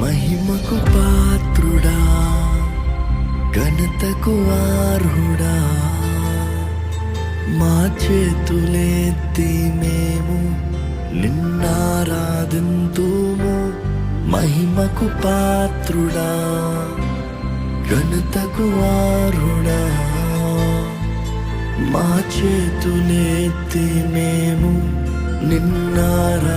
మహిమకు పాత్రుడా, ఘనతకు అర్హుడా, మా చేతులెత్తి మేము నిన్నారాధింతుము. మహిమకు పాత్రుడా, ఘనతకు అర్హుడా, మా చేతులెత్తి మేము నిన్నారాధింతుము.